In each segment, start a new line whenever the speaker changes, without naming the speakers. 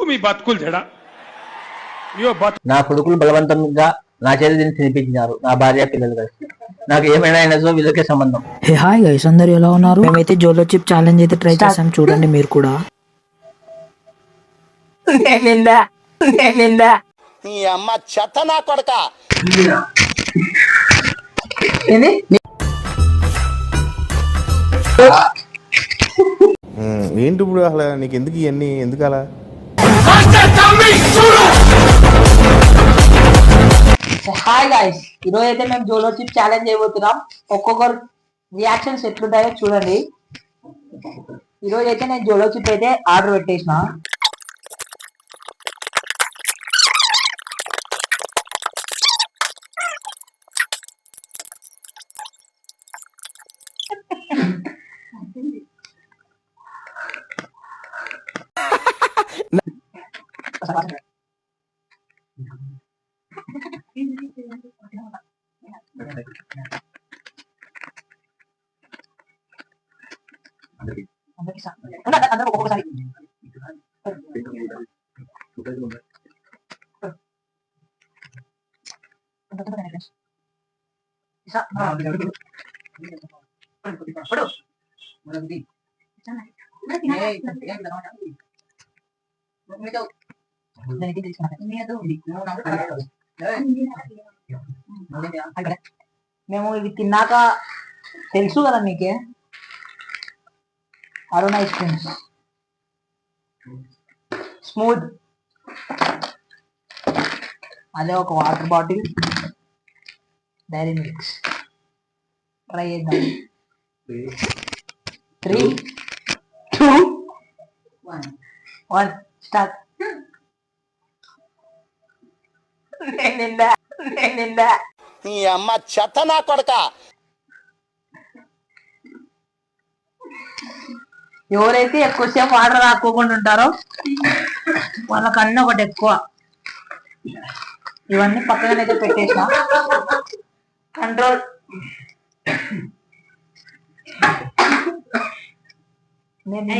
మీ బతుకులు జడ
నా కొడుకులు బలవంతంగా నా చేతి తినిపించినారు, నా భార్య పిల్లలు కలిసి. నాకు ఏమైనా అయినదో వీళ్ళకే సంబంధం.
హే హాయ్ గైస్, అందరు ఎలా ఉన్నారు? మేమైతే జోలో చిప్ ఛాలెంజ్ అయితే ట్రై చేసాం, చూడండి మీరు కూడా.
నీ అమ్మ చెత్త నా కొడక.
ఏంటి ఇప్పుడు అసలు నీకు ఎందుకు ఇవన్నీ, ఎందుకు అలా?
హాయ్ గైస్, ఈరోజు అయితే మేము జోలో చిప్ ఛాలెంజ్ చేయబోతున్నాం. ఒక్కొక్కరు రియాక్షన్స్ ఎట్లుంటాయో చూడండి. ఈరోజు అయితే నేను జోలో చిప్ అయితే ఆర్డర్ పెట్టేసిన. అందరూ ఒక్కొక్కసారి మేము ఇవి తిన్నాక తెలుసు కదా మీకే, అరుణ్ ఐస్ క్రీమ్స్ స్మూత్, అదే ఒక water bottle dairy milks. Try చేద్దాం. 3, 2, 1 స్టార్ట్.
నీ అమ్మ చెత్త నా కొడక.
ఎవరైతే ఎక్కువసేపు వాటర్ రాకోకుండా ఉంటారో వాళ్ళకన్నా ఒకటి ఎక్కువ. ఇవన్నీ పక్కనైతే పెట్టేసిన. కంట్రోల్.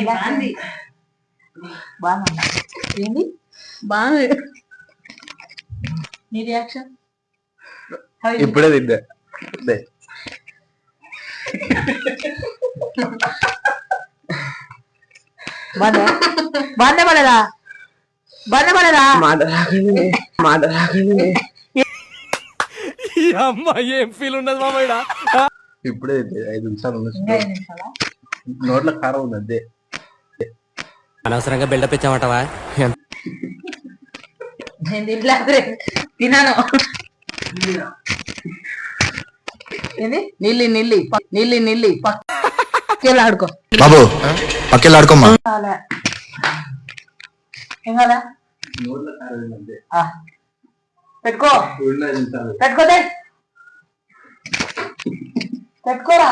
బాగుంది. ఏంది బాగుంది నీ రియాక్షన్?
ఇప్పుడే తింటే
బాగా పడదా? బాగా పడదా?
మాట రాకండి.
అమ్మాయి ఏం ఫీల్ ఉండదు మామయ్య.
ఇప్పుడే 5 నిమిషాలు నోట్ల కారం ఉంది అదే.
అనవసరంగా బిల్డప్ ఇచ్చామంటావా?
నేను తిన్నాను. ఏంది నీళ్ళి నీళ్ళి నీళ్ళి నీళ్ళి పక్కెళ్ళాడుకో
బాబు, పక్కెళ్ళాడుకోమ్మా.
ఏం కాదా? పెట్టుకో పెట్టుకోతే పెట్టుకోరా.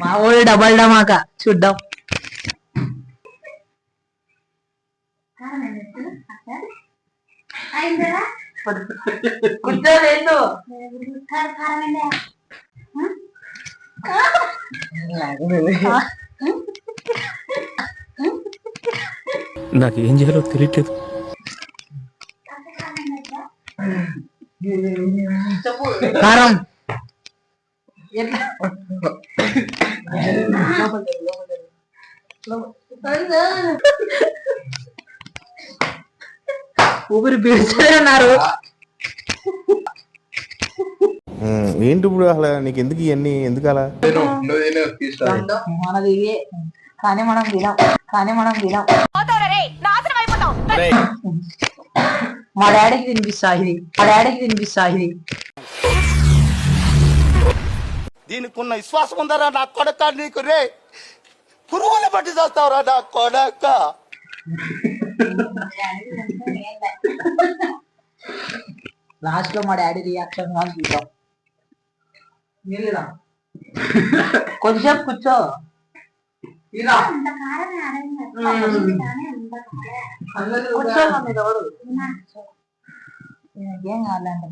మా ఊరి డబల్ డమాక చూద్దాం. కూర్చోలేదు.
నాకు ఏం చేయాలో తెలియట్లేదు.
కారం ఊపిరి పీల్చలే అన్నారు.
ఏంటి ఇప్పుడు అసలు నీకు ఎందుకు ఇవన్నీ, ఎందుకు అలా?
మనది ఇవే కానీ మనం తినాం. మా డాడీకి తినిపిస్తా ఇది.
దీనికి ఉన్న విశ్వాసం ఉందరా నా కొడక నీకు. రే పురుగులు పట్టి చేస్తావురా నా కొడక.
లాస్ట్ లో మా డాడీ రియాక్షన్ కానీ చూద్దాం. కొంచెం కూర్చో. ఏం కావాలంటే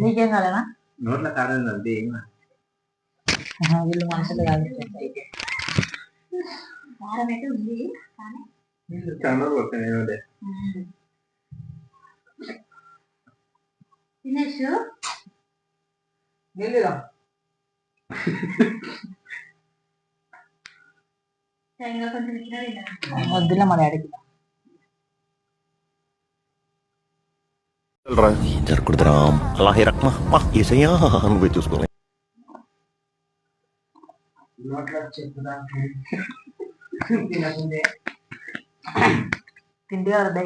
నీకేం కాలేనా?
నోట్ల కారం
వీళ్ళు మనుషులు కాదు.
కెమెరా పక్కన
వద్దులే మా డాడీకి.
జరగకూడదురా అలాగే రక్మా ఏసయ్యా నువ్వే చూసుకో
తిండి కదా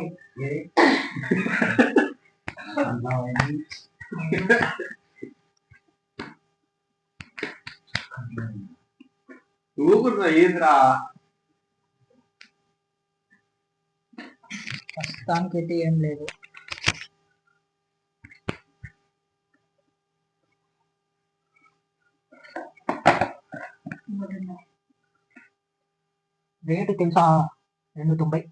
ఊగురా ఏంద్రా
ప్రస్తుతానికి అయితే ఏం లేదు. రేటు తెలుసా? 290.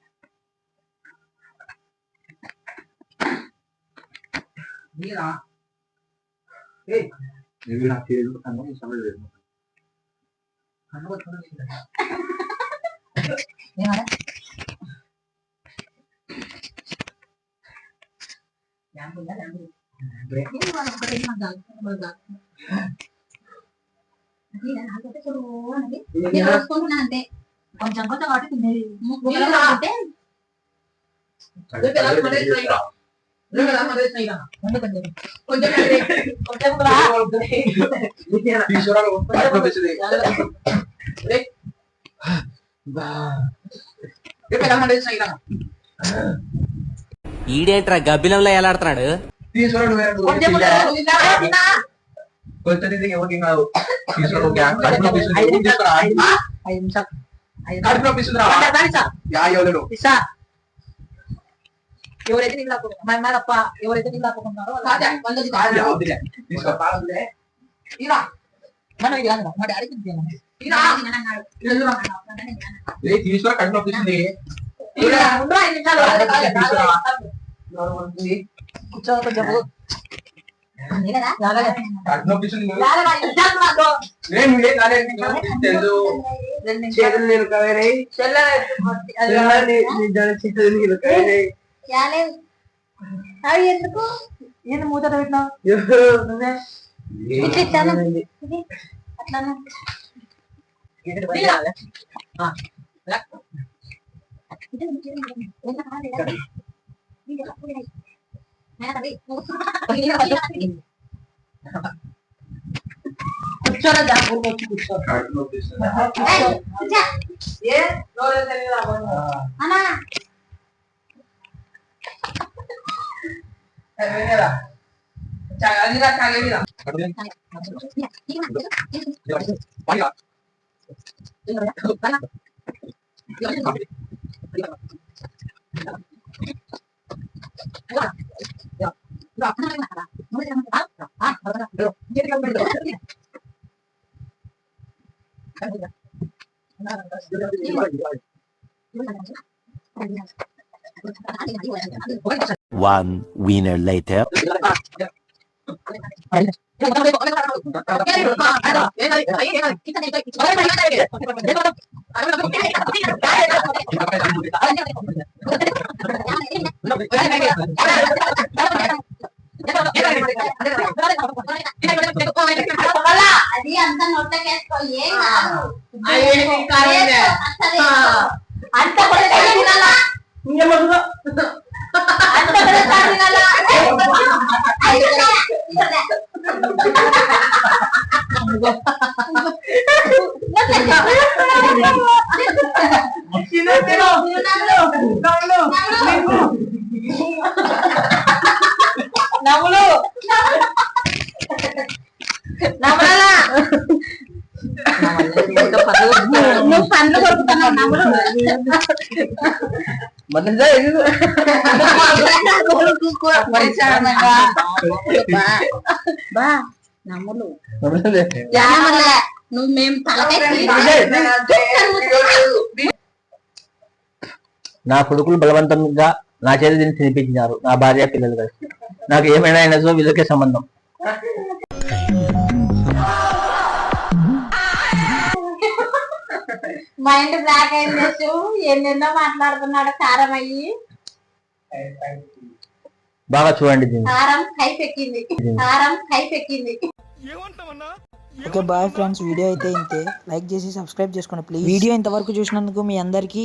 అంతే కొంచెం కొంచెం వాటి తినేది
ఈడేంట్రా గబ్బిలంలో ఎలాడుతున్నాడు?
ఎవరైతే నీళ్ళు తప్ప ఎవరైతే నీళ్ళు తప్పుకుంటారో మనం ఇది కాదు మా డాడీకి కూర్చో కొంచెం
ఎందుకు
ఏంది మూత పెట్టినా నువ్వే
అట్లాను
కూర్చోరా దాని వచ్చి కూర్చో
One winner later.
అది అంత నొట్టకేసుకో ఏం అంత
నవ్వులు నవ్వాలా నువ్వు పండ్లు కొరుకుతున్నావు నవ్వులు నమ్ములు నువ్వు మేము
నా కొడుకులు బలవంతంగా నా చేతి దీన్ని తినిపించినారు, నా భార్య పిల్లలు కలిసి. నాకు ఏమైనా అయినా వీళ్ళకే సంబంధం.
మైండ్ బ్లాక్ అయింది ఎన్నెన్నో మాట్లాడుతున్నాడు కారం అయ్యి
బాగా చూడండి దీన్ని.
కారం కైపెక్కింది కారం కైపెక్కింది
ఓకే బాయ్ ఫ్రెండ్స్, వీడియో అయితే ఇంతే. లైక్ చేసి సబ్స్క్రైబ్ చేసుకోండి ప్లీజ్. వీడియో ఇంతవరకు చూసినందుకు మీ అందరికీ